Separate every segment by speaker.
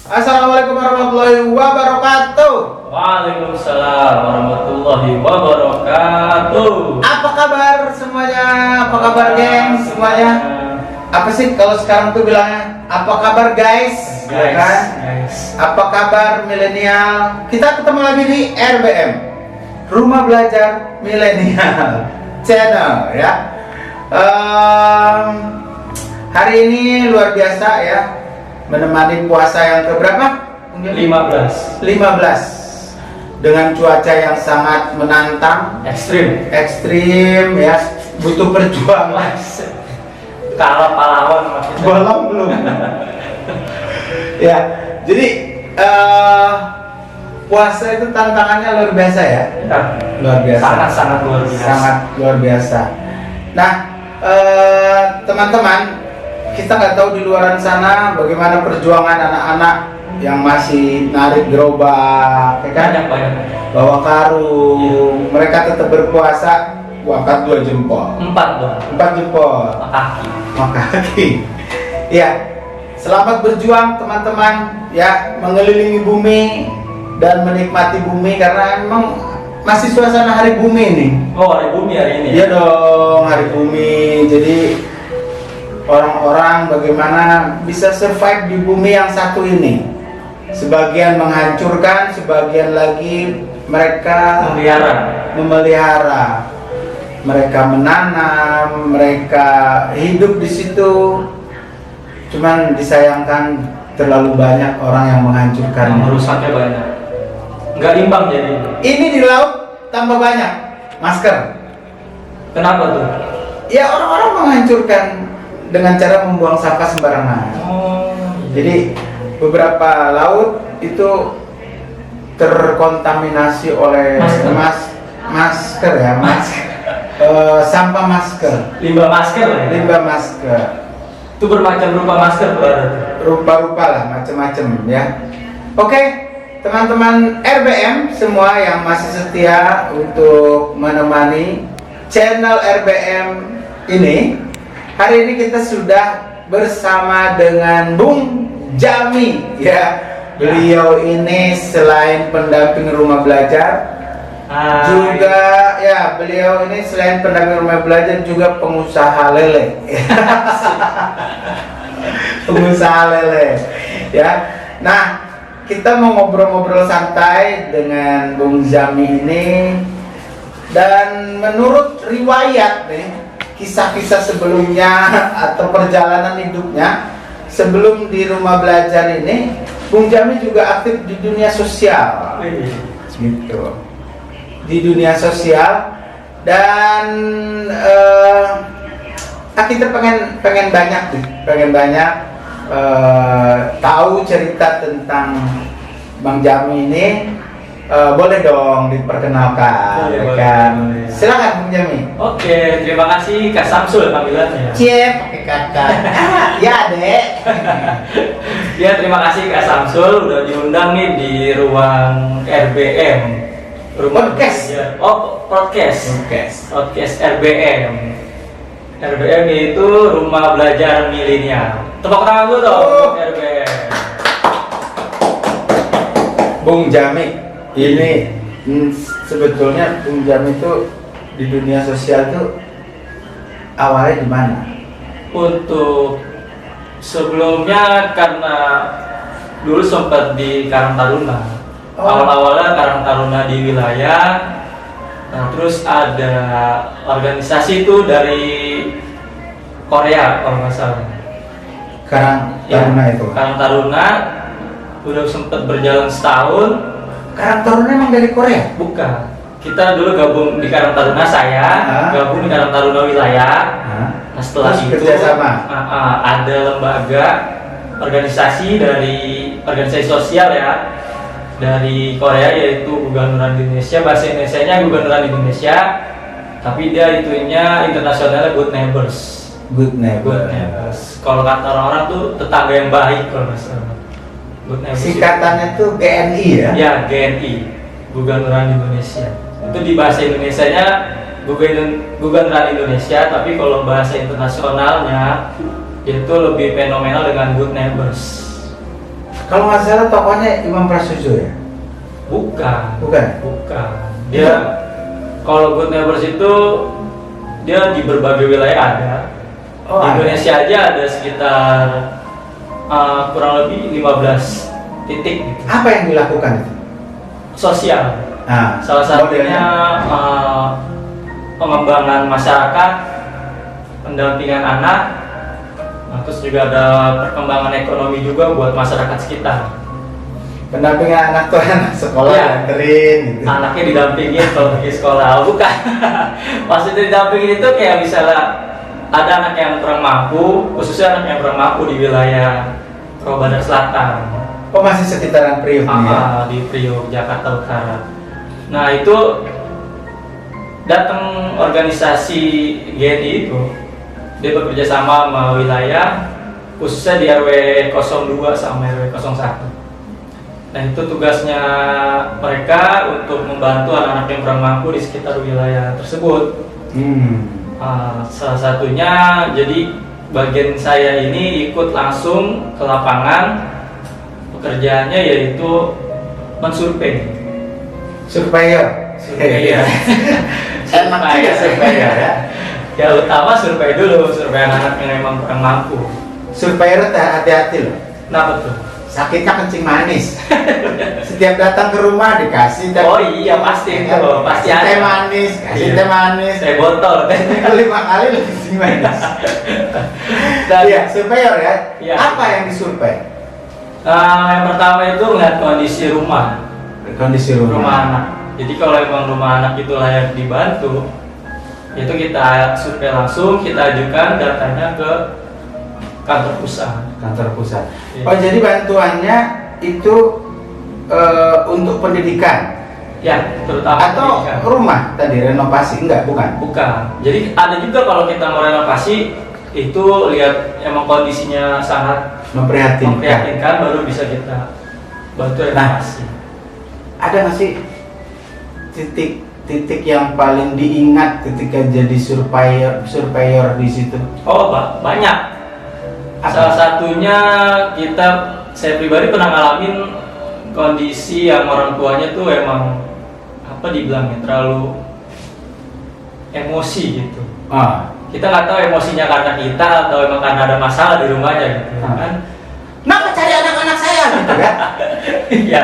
Speaker 1: Assalamualaikum warahmatullahi wabarakatuh.
Speaker 2: Waalaikumsalam warahmatullahi wabarakatuh.
Speaker 1: Apa kabar semuanya? Apa kabar geng semuanya? Apa sih kalau sekarang tuh bilangnya? Apa kabar guys? Ya kan? Apa kabar milenial? Kita ketemu lagi di RBM, Rumah Belajar Milenial Channel ya. Hari ini luar biasa ya, menemani puasa yang keberapa?
Speaker 2: 15
Speaker 1: dengan cuaca yang sangat menantang, ekstrim ya, butuh perjuangan.
Speaker 2: Kalah pahlawan maksudnya.
Speaker 1: Belum ya, jadi puasa itu tantangannya luar biasa ya. Luar biasa,
Speaker 2: Sangat luar biasa.
Speaker 1: sangat luar biasa. Nah, teman-teman, kita nggak tahu di luaran sana bagaimana perjuangan anak-anak yang masih narik gerobak, ya kan?
Speaker 2: Banyak.
Speaker 1: Bawa karung, mereka tetap berpuasa, angkat 2 jempol,
Speaker 2: 4 dong.
Speaker 1: 4 jempol,
Speaker 2: Kaki.
Speaker 1: kaki. Ya, selamat berjuang teman-teman ya, mengelilingi bumi dan menikmati bumi karena emang masih suasana hari bumi nih.
Speaker 2: Oh, hari bumi hari ini.
Speaker 1: Iya dong, hari bumi. Jadi orang-orang bagaimana bisa survive di bumi yang satu ini. Sebagian menghancurkan, sebagian lagi mereka memelihara. Mereka menanam, mereka hidup di situ. Cuman disayangkan terlalu banyak orang yang menghancurkannya.
Speaker 2: Merusaknya banyak. Nggak imbang jadi.
Speaker 1: Ini di laut tambah banyak masker.
Speaker 2: Kenapa tuh?
Speaker 1: Ya, orang-orang menghancurkan dengan cara membuang sampah sembarangan. Jadi beberapa laut itu terkontaminasi oleh masker ya, sampah masker,
Speaker 2: Limbah masker lah ya?
Speaker 1: limbah masker,
Speaker 2: Itu bermacam rupa masker berarti.
Speaker 1: rupa-rupa lah, macam-macam ya. Oke, teman-teman RBM semua yang masih setia untuk menemani channel RBM ini, hari ini kita sudah bersama dengan Bung Jami ya. Beliau ini selain pendamping rumah belajar, juga ya, beliau ini selain pendamping rumah belajar juga pengusaha lele. Pengusaha lele ya. Nah, kita mau ngobrol-ngobrol santai dengan Bung Jami ini, dan menurut riwayat nih, kisah-kisah sebelumnya atau perjalanan hidupnya sebelum di rumah belajar ini, Bung Jami juga aktif di dunia sosial gitu, di dunia sosial. Dan kita pengen banyak tahu cerita tentang Bang Jami ini. Boleh dong diperkenalkan,
Speaker 2: Boleh,
Speaker 1: kan?
Speaker 2: boleh.
Speaker 1: Silakan Bung Jami.
Speaker 2: Oke, terima kasih Kak Samsul panggilannya.
Speaker 1: Cie, pakai kakak. Ya, Dek.
Speaker 2: Ya, terima kasih Kak Samsul udah diundang nih di ruang RBM.
Speaker 1: Podcast.
Speaker 2: Podcast RBM. RBM itu Rumah Belajar Milenial. Tepuk tangan dulu dong. RBM.
Speaker 1: Bung Jami, ini sebetulnya Bung Jami itu di dunia sosial tuh awalnya di mana?
Speaker 2: Untuk sebelumnya karena dulu sempat di Karang Taruna. Awal-awalnya Karang Taruna di wilayah. Nah, terus ada organisasi itu dari Korea kalau nggak salah.
Speaker 1: Karang Taruna itu.
Speaker 2: Karang Taruna udah sempat berjalan setahun.
Speaker 1: Karang Taruna emang dari Korea?
Speaker 2: Bukan. Kita dulu gabung di Karang Taruna, gabung di Karang Taruna wilayah. Nah, setelah
Speaker 1: terus
Speaker 2: itu
Speaker 1: kerjasama?
Speaker 2: ada lembaga organisasi sosial ya dari Korea, yaitu Guganuran Indonesia. Bahasa Indonesianya Guganuran Indonesia, tapi dia itunya internasionalnya Good Neighbors.
Speaker 1: Good Neighbors.
Speaker 2: Kalau kata orang-orang tuh tetangga yang baik kalau nggak salah. Good Neighbors.
Speaker 1: Singkatannya tuh GNI ya?
Speaker 2: Ya, GNI, Guganuran Indonesia. Itu di bahasa Indonesianya Guganuran Indonesia, tapi kalau bahasa internasionalnya itu lebih fenomenal dengan Good Neighbors.
Speaker 1: Kalau nggak salah tokohnya Imam Prasojo ya?
Speaker 2: Bukan.
Speaker 1: Bukan?
Speaker 2: Bukan. Dia kalau Good Neighbors itu dia di berbagai wilayah ada.
Speaker 1: Oh,
Speaker 2: Di
Speaker 1: ada.
Speaker 2: Indonesia aja ada sekitar kurang lebih 15 titik gitu.
Speaker 1: Apa yang dilakukan itu?
Speaker 2: Sosial.
Speaker 1: Nah,
Speaker 2: Salah satunya
Speaker 1: modelnya?
Speaker 2: pengembangan masyarakat, pendampingan anak, terus juga ada perkembangan ekonomi juga buat masyarakat sekitar.
Speaker 1: Pendampingan anak tuh anak sekolah
Speaker 2: Iya.
Speaker 1: anterin gitu.
Speaker 2: Anaknya didampingin kalau pergi sekolah, bukan? Maksudnya didampingin itu kayak misalnya ada anak yang kurang mampu, khususnya anak yang kurang mampu di wilayah Bandar Selatan.
Speaker 1: Oh, masih sekitaran Priok nih ya?
Speaker 2: Di Priok, Jakarta Utara. Nah itu datang organisasi GNI itu, dia bekerja sama wilayah, khususnya di RW 02 sama RW 01. Nah itu tugasnya mereka untuk membantu anak-anak yang kurang mampu di sekitar wilayah tersebut. Salah satunya, jadi bagian saya ini ikut langsung ke lapangan. Pekerjaannya yaitu mensurvei.
Speaker 1: Surveyor.
Speaker 2: Iya.
Speaker 1: Enak juga surveyor ya.
Speaker 2: Ya utama survei dulu, survei anak yang memang kurang mampu.
Speaker 1: Surveyor teh hati-hati loh.
Speaker 2: Kenapa tuh?
Speaker 1: Sakitnya kencing manis. Setiap datang ke rumah dikasih teh.
Speaker 2: Oh iya pasti itu, pasti
Speaker 1: kasih
Speaker 2: ada.
Speaker 1: teh manis, kasih
Speaker 2: Iya.
Speaker 1: teh manis.
Speaker 2: Saya botol.
Speaker 1: Seminggu 5 kali lu kencing manis.
Speaker 2: Dan
Speaker 1: Iya, surveyor ya.
Speaker 2: Iya.
Speaker 1: Apa yang disurvei?
Speaker 2: yang pertama itu melihat kondisi rumah
Speaker 1: Kondisi rumah.
Speaker 2: anak. Jadi kalau emang rumah anak itu layak dibantu, itu kita survei langsung, kita ajukan datanya ke kantor pusat.
Speaker 1: Kantor pusat.
Speaker 2: Iya.
Speaker 1: Oh, jadi bantuannya itu untuk pendidikan
Speaker 2: Ya, terutama
Speaker 1: atau
Speaker 2: pendidikan.
Speaker 1: rumah tadi renovasi? Enggak, bukan.
Speaker 2: Bukan. Jadi ada juga kalau kita mau renovasi itu lihat emang kondisinya sangat memprihatinkan baru bisa kita bantu renovasi.
Speaker 1: Ada nggak sih titik yang paling diingat ketika jadi surveyor di situ?
Speaker 2: Oh, banyak. Salah satunya saya pribadi pernah ngalamin kondisi yang orang tuanya tuh emang dibilangnya terlalu emosi gitu. Kita nggak tahu emosinya karena kita atau emang karena ada masalah di rumahnya gitu kan.
Speaker 1: Kenapa cari anak-anak saya gitu kan?
Speaker 2: Iya.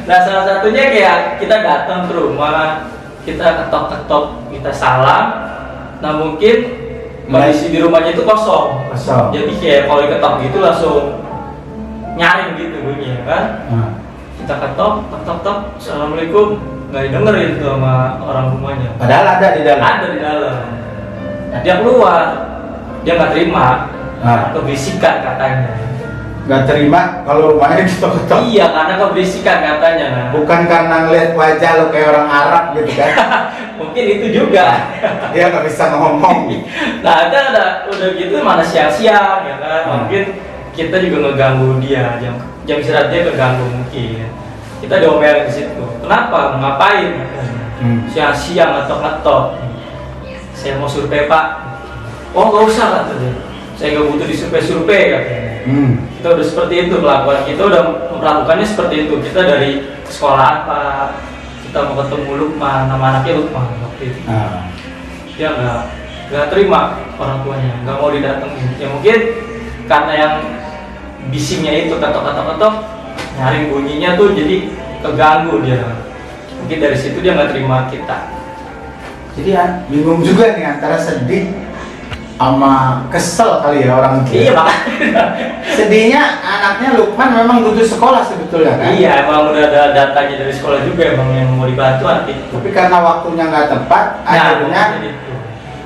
Speaker 2: Nah salah satunya kayak kita datang ke rumah, kita ketok-ketok, kita salam. Nah mungkin kondisi di rumahnya itu kosong. Jadi kayak kalau diketok gitu langsung nyaring gitu bunyinya kan. Kita ketok, ketok, assalamualaikum, nggak didengerin tuh sama orang rumahnya.
Speaker 1: Padahal ada di dalam.
Speaker 2: Ada di dalam. Nah dia keluar, dia nggak terima, keberisikan katanya.
Speaker 1: Nggak terima kalau rumahnya diketok-ketok.
Speaker 2: Iya, karena keberisikan katanya. Nah,
Speaker 1: Bukan karena ngeliat wajah lo kayak orang Arab gitu kan?
Speaker 2: mungkin itu juga.
Speaker 1: Dia nggak bisa ngomong.
Speaker 2: Nah, udah gitu mana siang-siang ya kan. Mungkin kita juga ngeganggu dia, jam istirahat dia keganggu mungkin. Kita diomelin di situ. Kenapa? Ngapain? Siang-siang ngetok-ngetok. Saya mau survei Pak. Oh nggak usah kata dia. Saya nggak butuh disurvei katanya. Kita udah seperti itu melakukan. Kita udah melakukannya seperti itu. Kita dari sekolah apa? Kita mau ketemu Lukman, nama anaknya Lukman waktu itu. Dia nggak terima orang tuanya, nggak mau didatengin. Ya mungkin karena yang bisingnya itu ketok-ketok, nyaring bunyinya tuh jadi keganggu dia. Mungkin dari situ dia nggak terima kita.
Speaker 1: Jadi ya bingung juga nih antara sedih sama kesel kali ya orang tua.
Speaker 2: Iya makanya.
Speaker 1: Sedihnya anaknya Lukman memang butuh sekolah sebetulnya kan?
Speaker 2: Iya emang udah ada datanya dari sekolah juga emang yang mau dibantu anak itu.
Speaker 1: Tapi karena waktunya nggak tepat,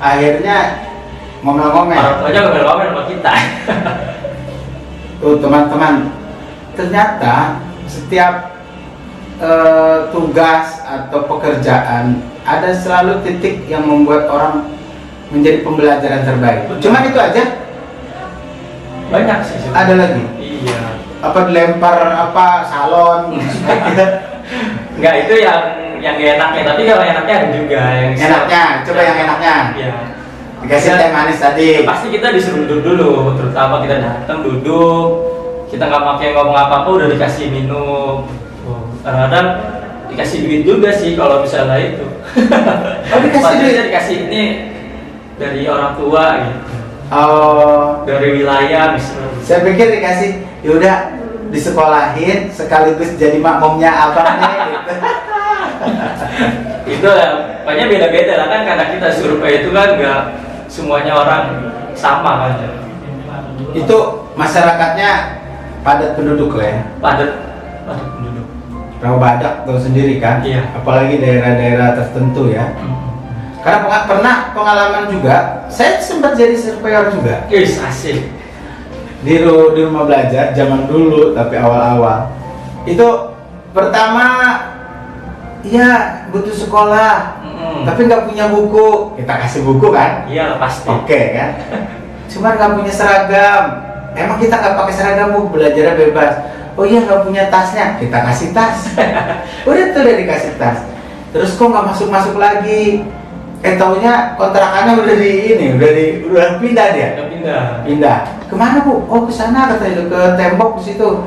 Speaker 1: akhirnya ngomel-ngomel.
Speaker 2: Orang tuanya ngomel-ngomel sama kita.
Speaker 1: Tuh teman-teman, ternyata setiap tugas atau pekerjaan ada selalu titik yang membuat orang menjadi pembelajaran terbaik.
Speaker 2: Betul.
Speaker 1: Cuman itu aja?
Speaker 2: Banyak sih sebenarnya.
Speaker 1: Ada lagi?
Speaker 2: Iya.
Speaker 1: Apa dilempar salon?
Speaker 2: Enggak itu yang gak enaknya, tapi kalau enaknya ada juga yang
Speaker 1: Enaknya, coba yang enaknya.
Speaker 2: Iya.
Speaker 1: Dikasih teh manis tadi.
Speaker 2: Pasti kita disuruh duduk dulu, terutama kita datang duduk, kita nggak pakai ngomong apa-apa udah dikasih minum. Kadang-kadang dikasih duit juga sih kalau misalnya itu.
Speaker 1: Oh, dikasih duit?
Speaker 2: Dikasih ini dari orang tua gitu.
Speaker 1: Oh,
Speaker 2: Dari wilayah misalnya.
Speaker 1: saya pikir dikasih, yaudah disekolahin sekaligus jadi makmumnya abang nih gitu.
Speaker 2: Itu ya, pokoknya beda-beda lah kan, karena kita survei itu kan nggak semuanya orang sama kan.
Speaker 1: Itu masyarakatnya padat penduduk lah ya.
Speaker 2: Padat penduduk.
Speaker 1: Rawa Badak tahu sendiri kan,
Speaker 2: Iya.
Speaker 1: apalagi daerah-daerah tertentu ya. Karena pernah pengalaman juga, saya sempat jadi surveyor juga
Speaker 2: Guys, asik.
Speaker 1: di rumah belajar zaman dulu, tapi awal-awal itu pertama ya butuh sekolah, tapi nggak punya buku, kita kasih buku kan,
Speaker 2: Iya pasti.
Speaker 1: oke kan, cuman nggak punya seragam, emang kita nggak pakai seragam bu, belajarnya bebas. Oh iya nggak punya tasnya, kita kasih tas. Udah dikasih tas, terus kok nggak masuk lagi. Taunya kontrakannya udah udah pindah dia.
Speaker 2: Udah pindah.
Speaker 1: Pindah. Kemana bu? Oh ke sana katanya, ke tembok di situ.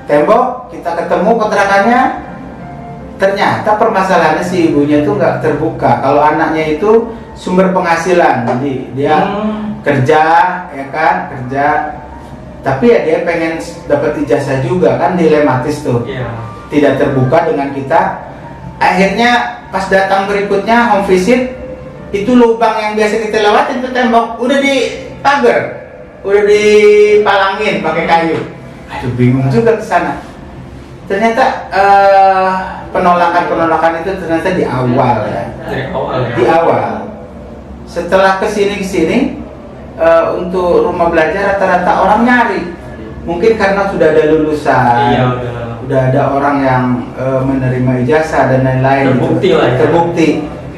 Speaker 1: Tembok kita ketemu kontrakannya. Ternyata permasalahannya si ibunya itu nggak terbuka. Kalau anaknya itu sumber penghasilan, jadi dia kerja, ya kan, kerja. Tapi ya dia pengen dapat ijazah juga kan, dilematis tuh.
Speaker 2: Iya.
Speaker 1: Tidak terbuka dengan kita. Akhirnya pas datang berikutnya home visit, itu lubang yang biasa kita lewatin itu tembok udah dipagar, udah dipalangin pakai kayu. Aduh bingung juga ke sana. Ternyata penolakan itu ternyata di awal ya.
Speaker 2: Dari awal. Ya.
Speaker 1: Di awal. Setelah kesini untuk rumah belajar rata-rata orang nyari. Mungkin karena sudah ada lulusan.
Speaker 2: Iya
Speaker 1: udah ada orang yang menerima ijazah dan lain-lain.
Speaker 2: Terbukti
Speaker 1: gitu.
Speaker 2: lah ya.
Speaker 1: Terbukti.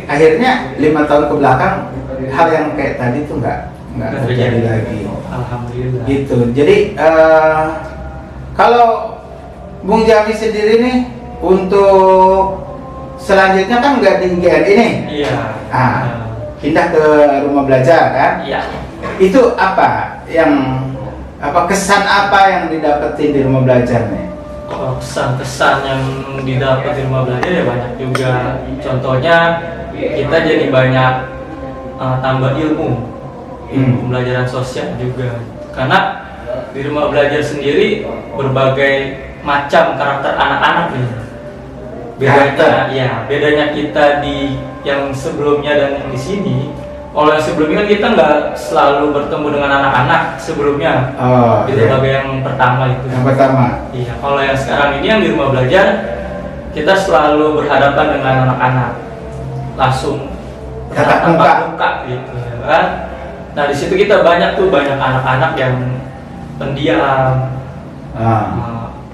Speaker 1: Akhirnya 5 tahun ke belakang hal yang kayak tadi tuh nggak terjadi lagi.
Speaker 2: Alhamdulillah.
Speaker 1: Gitu. Jadi kalau Bung Jami sendiri nih untuk selanjutnya kan nggak di GRI nih.
Speaker 2: Iya.
Speaker 1: Pindah ke rumah belajar kan?
Speaker 2: Iya.
Speaker 1: Itu kesan apa yang didapetin di rumah belajar nih?
Speaker 2: Kesan-kesan yang didapat di rumah belajar ya banyak juga. Contohnya kita jadi banyak tambah ilmu pembelajaran sosial juga. Karena di rumah belajar sendiri berbagai macam karakter anak-anak nih. Bedanya kita di yang sebelumnya dan yang di sini. Kalau yang sebelumnya kan kita nggak selalu bertemu dengan anak-anak sebelumnya. Itu sebagai yang pertama itu.
Speaker 1: Yang pertama.
Speaker 2: Iya. Kalau yang sekarang ini yang di rumah belajar kita selalu berhadapan dengan anak-anak, langsung
Speaker 1: tatap
Speaker 2: muka gitu ya kan. Nah di situ kita banyak anak-anak yang pendiam,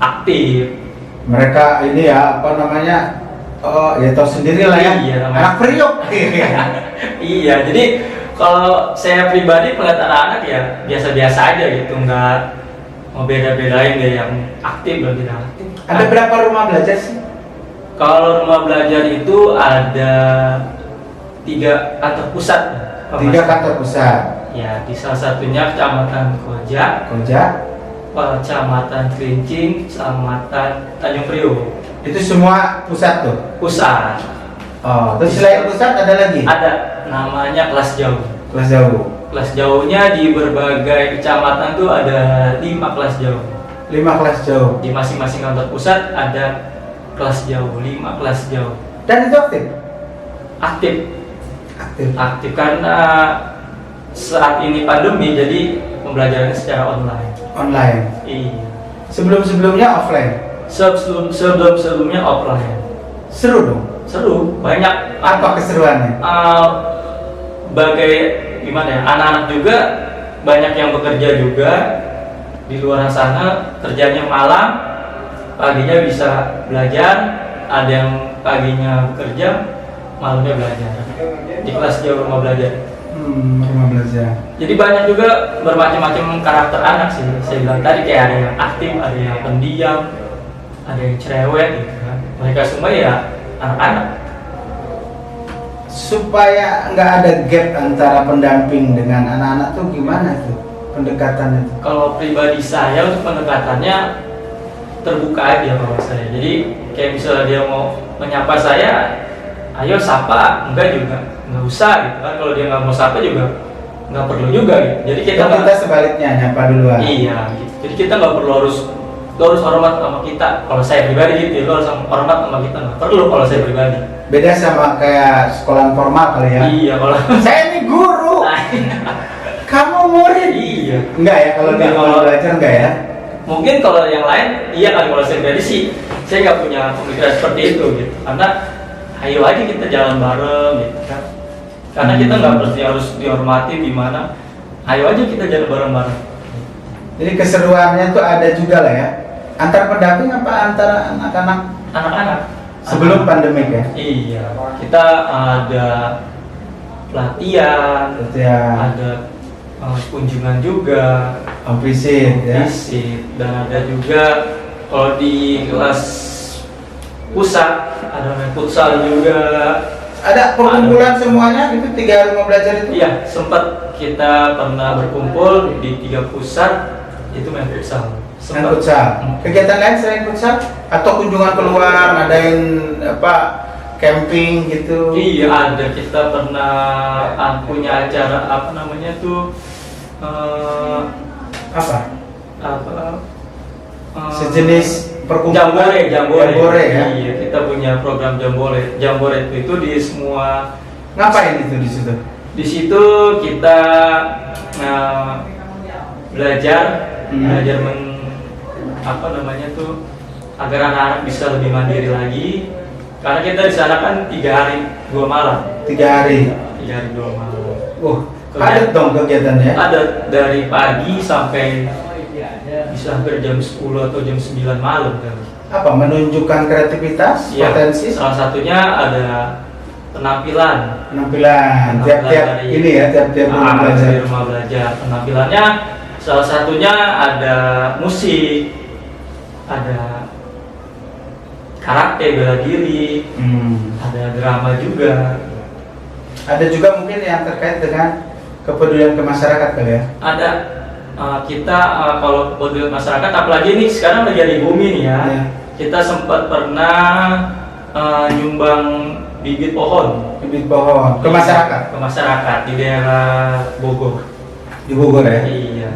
Speaker 2: aktif.
Speaker 1: Mereka ini ya ya tahu sendiri lah ya.
Speaker 2: Iya,
Speaker 1: anak periuk.
Speaker 2: Iya, jadi kalau saya pribadi penglihatan anak ya biasa-biasa aja gitu, nggak mau beda-bedain dia yang aktif dan tidak aktif.
Speaker 1: Ada berapa rumah belajar sih?
Speaker 2: Kalau rumah belajar itu ada 3 kantor pusat.
Speaker 1: 3 kantor pusat.
Speaker 2: Ya, di salah satunya Kecamatan Koja, Kecamatan Kerincing, Kecamatan Tanjung Priok.
Speaker 1: Itu semua pusat tuh?
Speaker 2: Pusat.
Speaker 1: Oh, terus selain pusat ada lagi?
Speaker 2: Ada, namanya kelas jauh.
Speaker 1: Kelas jauh.
Speaker 2: Kelas jauhnya di berbagai kecamatan tuh ada 5 kelas jauh.
Speaker 1: 5 kelas jauh.
Speaker 2: Di masing-masing kantor pusat ada kelas jauh, 5 kelas jauh.
Speaker 1: Dan itu aktif?
Speaker 2: Aktif.
Speaker 1: Aktif
Speaker 2: Karena saat ini pandemi, jadi pembelajarannya secara online.
Speaker 1: Online.
Speaker 2: Iya.
Speaker 1: Sebelum-sebelumnya offline.
Speaker 2: Sebelum-sebelumnya offline.
Speaker 1: Seru dong.
Speaker 2: Seru, banyak.
Speaker 1: Apa keseruannya?
Speaker 2: Gimana ya? Anak-anak juga banyak yang bekerja juga di luar sana, kerjanya malam, paginya bisa belajar. Ada yang paginya bekerja, malamnya belajar. Di kelas jauh rumah belajar.
Speaker 1: Rumah belajar.
Speaker 2: Jadi banyak juga bermacam-macam karakter anak sih. Saya bilang tadi kayak ada yang aktif, ada yang pendiam, ada yang cerewet gitu kan. Mereka semua ya anak-anak.
Speaker 1: Supaya nggak ada gap antara pendamping dengan anak-anak tuh gimana tuh? pendekatannya itu?
Speaker 2: Kalau pribadi saya untuk pendekatannya terbuka aja kalau saya. Jadi kayak misalnya dia mau menyapa saya, ayo sapa, enggak juga, nggak usah gitu kan. Kalau dia nggak mau sapa juga nggak perlu juga gitu. Jadi kita
Speaker 1: Kita sebaliknya nyapa duluan.
Speaker 2: iya gitu. Jadi kita nggak perlu harus lo harus hormat sama kita. Kalau saya pribadi gitu, lo harus hormat sama kita, nggak perlu kalau saya pribadi.
Speaker 1: Beda sama kayak sekolah formal kali ya.
Speaker 2: Iya kalau
Speaker 1: Saya ini guru, kamu murid.
Speaker 2: iya.
Speaker 1: Enggak ya, kalau dia mau belajar enggak ya?
Speaker 2: Mungkin kalau yang lain iya kan, kalau saya pribadi sih saya nggak punya pemikiran seperti itu gitu. Karena ayo aja kita jalan bareng gitu kan. Karena kita nggak mesti harus dihormati gimana. Ayo aja kita jalan bareng-bareng.
Speaker 1: Jadi keseruannya tuh ada juga lah ya. Antar pendamping apa antara anak-anak
Speaker 2: Anak-anak
Speaker 1: sebelum pandemik ya?
Speaker 2: iya, kita ada pelatihan,
Speaker 1: Ya,
Speaker 2: ada kunjungan juga,
Speaker 1: visit ya.
Speaker 2: visit, dan ada juga kalau di kelas pusat ada main futsal juga.
Speaker 1: Ada perkumpulan semuanya itu 3 rumah belajar itu?
Speaker 2: Iya, sempat kita pernah berkumpul di 3 pusat itu main futsal.
Speaker 1: Main futsal. Kegiatan lain selain futsal atau kunjungan keluar, ngadain apa camping gitu?
Speaker 2: Iya ada, kita pernah punya acara apa namanya tuh
Speaker 1: Apa? Sejenis perkumpulan
Speaker 2: Jambore
Speaker 1: ya.
Speaker 2: Iya, kita punya program Jambore. Jambore itu di semua.
Speaker 1: Ngapain itu di situ?
Speaker 2: Di situ kita belajar apa namanya tuh agar anak-anak bisa lebih mandiri lagi. Karena kita di sana kan 3 hari 2 malam.
Speaker 1: 3 hari.
Speaker 2: 3 hari 2 malam.
Speaker 1: Padat dong kegiatannya.
Speaker 2: Ada dari pagi sampai bisa hampir jam 10 atau jam 9 malam kan.
Speaker 1: Apa menunjukkan kreativitas,
Speaker 2: Ya,
Speaker 1: potensi?
Speaker 2: salah satunya ada penampilan.
Speaker 1: Penampilan tiap-tiap
Speaker 2: dari-
Speaker 1: ini ya, tiap-tiap rumah belajar.
Speaker 2: Dari rumah belajar. Penampilannya salah satunya ada musik, ada karate bela diri, ada drama juga.
Speaker 1: Ada juga mungkin yang terkait dengan kepedulian ke masyarakat kali ya.
Speaker 2: Ada kita kalau kepedulian masyarakat, apalagi nih sekarang lagi ada bumi nih ya.
Speaker 1: Iya.
Speaker 2: Kita sempat pernah nyumbang bibit pohon
Speaker 1: Bibit pohon ke masyarakat
Speaker 2: ke masyarakat di daerah Bogor.
Speaker 1: di Bogor ya.
Speaker 2: Iya.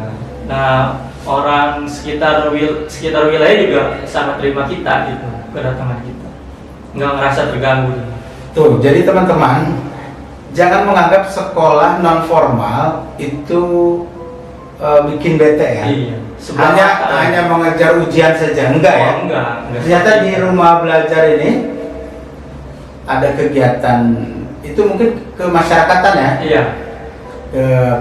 Speaker 2: Nah orang sekitar wilayah juga sangat terima kita gitu, kedatangan kita, nggak ngerasa terganggu.
Speaker 1: Tuh, jadi teman-teman jangan menganggap sekolah non formal itu bikin bete ya.
Speaker 2: Iya.
Speaker 1: Hanya mengejar ujian saja, enggak ya?
Speaker 2: Enggak.
Speaker 1: Ternyata di rumah belajar ini ada kegiatan itu mungkin kemasyarakatan ya.
Speaker 2: Iya.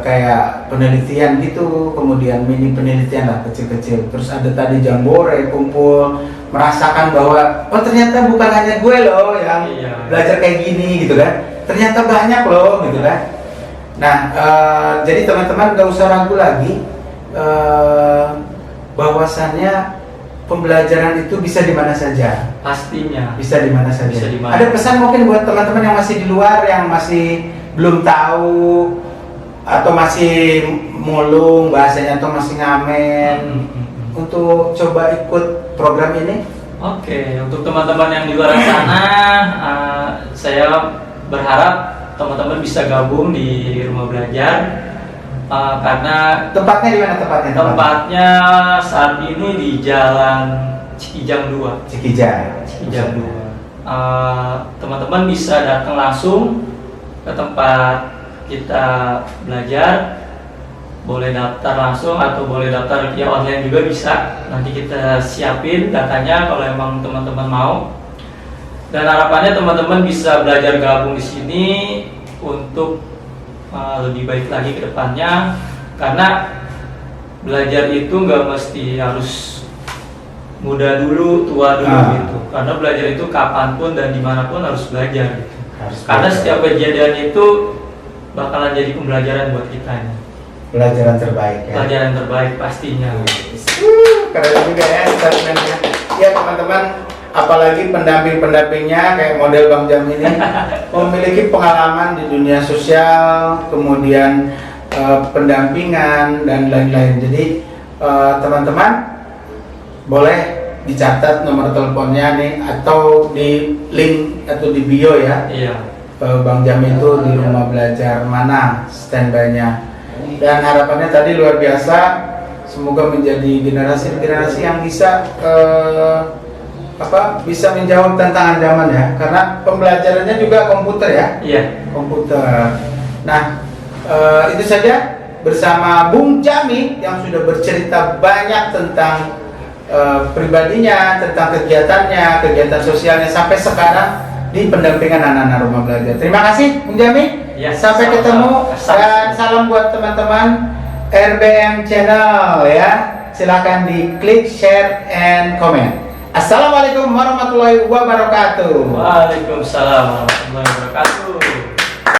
Speaker 1: Kayak penelitian gitu, kemudian mini penelitian lah kecil-kecil. Terus ada tadi jambore, kumpul, merasakan bahwa oh ternyata bukan hanya gue loh yang
Speaker 2: Iya.
Speaker 1: belajar kayak gini gitu kan. Ternyata banyak loh gitu kan. Nah, jadi teman-teman gak usah ragu lagi bahwasannya pembelajaran itu bisa di mana saja.
Speaker 2: Pastinya.
Speaker 1: Bisa di mana saja.
Speaker 2: Bisa di mana.
Speaker 1: Ada pesan mungkin buat teman-teman yang masih di luar, yang masih belum tahu atau masih mulung bahasanya atau masih ngamen untuk coba ikut program ini?
Speaker 2: Oke, untuk teman-teman yang di luar sana, saya berharap teman-teman bisa gabung di rumah belajar karena
Speaker 1: Tempatnya di mana tempatnya?
Speaker 2: tempatnya saat ini di Jalan Cikijang 2.
Speaker 1: Cikijang.
Speaker 2: Cikijang 2. Teman-teman bisa datang langsung ke tempat kita belajar, boleh daftar langsung atau boleh daftar via online juga bisa. Nanti kita siapin datanya kalau emang teman-teman mau. Dan harapannya teman-teman bisa belajar gabung di sini untuk lebih baik lagi ke depannya, karena belajar itu nggak mesti harus muda dulu, tua dulu gitu. Karena belajar itu kapanpun dan dimanapun harus belajar gitu. Karena setiap kejadian itu bakalan jadi pembelajaran buat kita nih.
Speaker 1: Pelajaran terbaik ya.
Speaker 2: Pelajaran terbaik pastinya.
Speaker 1: Keren juga ya statementnya. Ya teman-teman, apalagi pendamping-pendampingnya kayak model Bang Jam ini memiliki pengalaman di dunia sosial, kemudian pendampingan dan lain-lain. Jadi teman-teman boleh dicatat nomor teleponnya nih atau di link atau di bio ya.
Speaker 2: Iya.
Speaker 1: Bang Jami itu di rumah belajar mana standby-nya. Dan harapannya tadi luar biasa, semoga menjadi generasi yang bisa bisa menjawab tantangan zaman ya, karena pembelajarannya juga komputer ya.
Speaker 2: Iya.
Speaker 1: Komputer. Nah, itu saja bersama Bung Jami yang sudah bercerita banyak tentang pribadinya, tentang kegiatan sosialnya sampai sekarang di pendampingan anak-anak rumah belajar. Terima kasih Bung Jami.
Speaker 2: Ya,
Speaker 1: Sampai ketemu dan salam buat teman-teman RBM Channel ya. Silakan di klik, share, and comment. Assalamualaikum warahmatullahi wabarakatuh.
Speaker 2: Waalaikumsalam warahmatullahi wabarakatuh.